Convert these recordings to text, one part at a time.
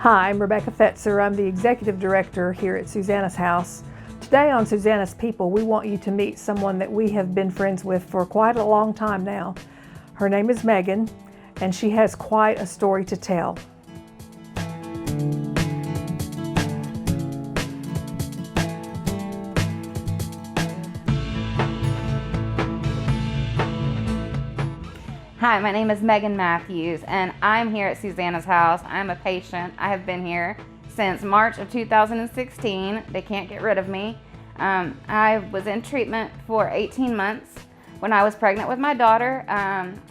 Hi, I'm Rebecca Fetzer. I'm the Executive Director here at Susanna's House. Today on Susanna's People, we want you to meet someone that we have been friends with for quite a long time now. Her name is Megan, and she has quite a story to tell. Hi, my name is Megan Matthews, and I'm here at Susanna's House. I'm a patient. I have been here since March of 2016. They can't get rid of me. I was in treatment for 18 months when I was pregnant with my daughter.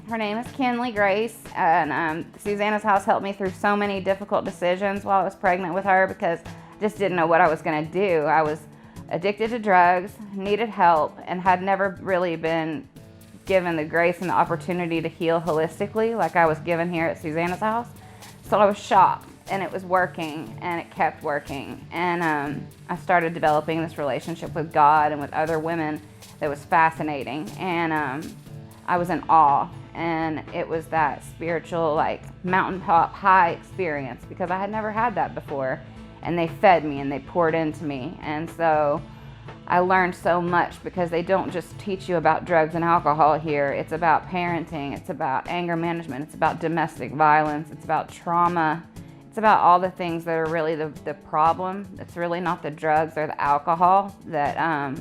Her name is Kinley Grace, and Susanna's House helped me through so many difficult decisions while I was pregnant with her because I just didn't know what I was going to do. I was addicted to drugs, needed help, and had never really been given the grace and the opportunity to heal holistically like I was given here at Susanna's House. So I was shocked, and it was working, and it kept working. And I started developing this relationship with God and with other women that was fascinating. And I was in awe, and it was that spiritual, like, mountaintop high experience because I had never had that before. And they fed me and they poured into me. And so I learned so much because they don't just teach you about drugs and alcohol here. It's about parenting, it's about anger management, it's about domestic violence, it's about trauma. It's about all the things that are really the problem. It's really not the drugs or the alcohol. That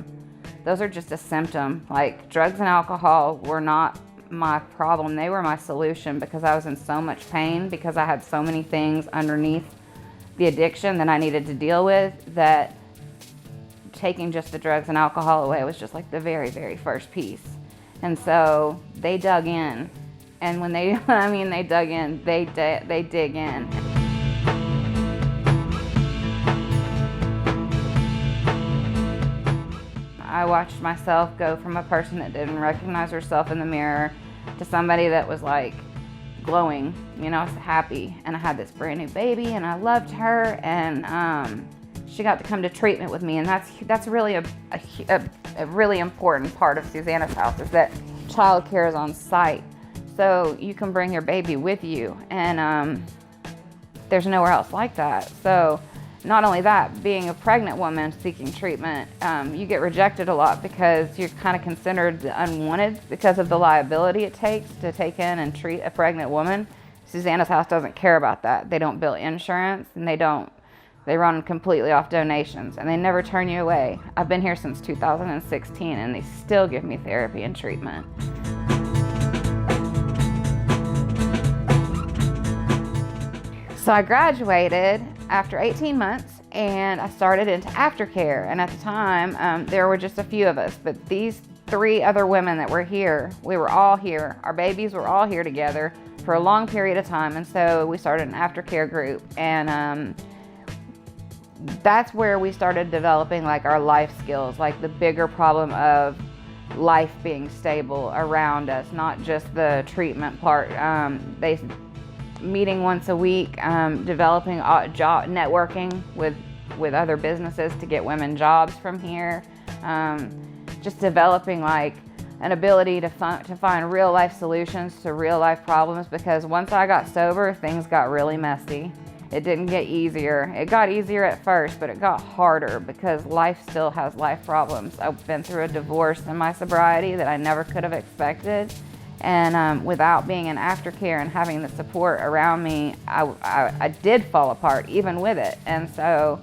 those are just a symptom. Like, drugs and alcohol were not my problem. They were my solution because I was in so much pain, because I had so many things underneath the addiction that I needed to deal with, that taking just the drugs and alcohol away was just like the very, very first piece. And so they dug in. And when they, they dug in, they dig in. I watched myself go from a person that didn't recognize herself in the mirror to somebody that was like glowing, I was happy. And I had this brand new baby, and I loved her, and she got to come to treatment with me, and that's really a really important part of Susanna's House, is that childcare is on site, so you can bring your baby with you, and there's nowhere else like that. So not only that, being a pregnant woman seeking treatment, you get rejected a lot because you're kind of considered unwanted because of the liability it takes to take in and treat a pregnant woman. Susanna's House doesn't care about that. They don't bill insurance, and they run completely off donations, and they never turn you away. I've been here since 2016, and they still give me therapy and treatment. So I graduated after 18 months, and I started into aftercare. And at the time, there were just a few of us, but these 3 other women that were here, we were all here. Our babies were all here together for a long period of time, and so we started an aftercare group, and that's where we started developing like our life skills, like the bigger problem of life being stable around us, not just the treatment part. Meeting once a week, developing networking with other businesses to get women jobs from here, just developing like an ability to find real life solutions to real life problems, because once I got sober, things got really messy. It didn't get easier. It got easier at first, but it got harder because life still has life problems. I've been through a divorce in my sobriety that I never could have expected. And without being in aftercare and having the support around me, I did fall apart even with it. And so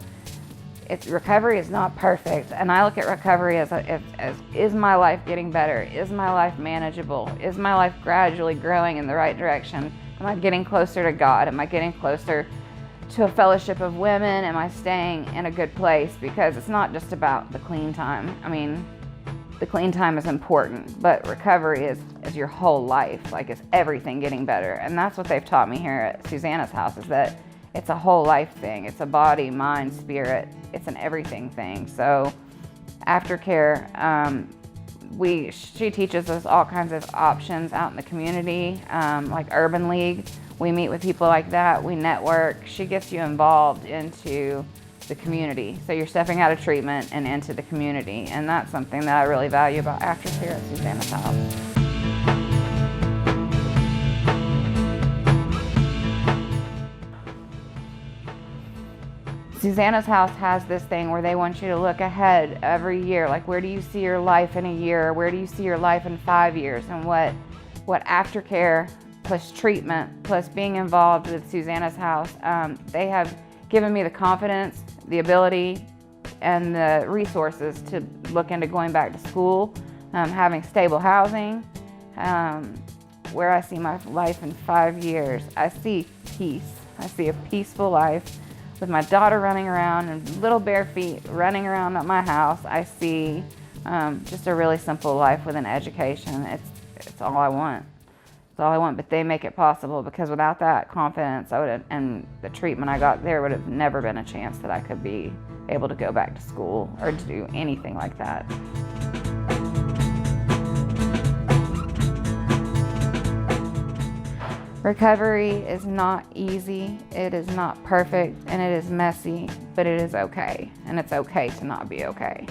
recovery is not perfect. And I look at recovery as is my life getting better? Is my life manageable? Is my life gradually growing in the right direction? Am I getting closer to God? Am I getting closer to a fellowship of women? Am I staying in a good place? Because it's not just about the clean time. The clean time is important, but recovery is your whole life. Like, it's everything getting better. And that's what they've taught me here at Susanna's House, is that it's a whole life thing. It's a body, mind, spirit. It's an everything thing. So aftercare, she teaches us all kinds of options out in the community, like Urban League. We meet with people like that. We network. She gets you involved into the community. So you're stepping out of treatment and into the community. And that's something that I really value about aftercare at Susanna's House. Susanna's House has this thing where they want you to look ahead every year. Like, where do you see your life in a year? Where do you see your life in 5 years? And what aftercare plus treatment plus being involved with Susanna's House, they have given me the confidence, the ability, and the resources to look into going back to school, having stable housing, where I see my life in 5 years. I see peace. I see a peaceful life with my daughter running around and little bare feet running around at my house. I see just a really simple life with an education. It's all I want. It's all I want, but they make it possible, because without that confidence, and the treatment I got there, would have never been a chance that I could be able to go back to school or to do anything like that. Recovery is not easy, it is not perfect, and it is messy, but it is okay, and it's okay to not be okay.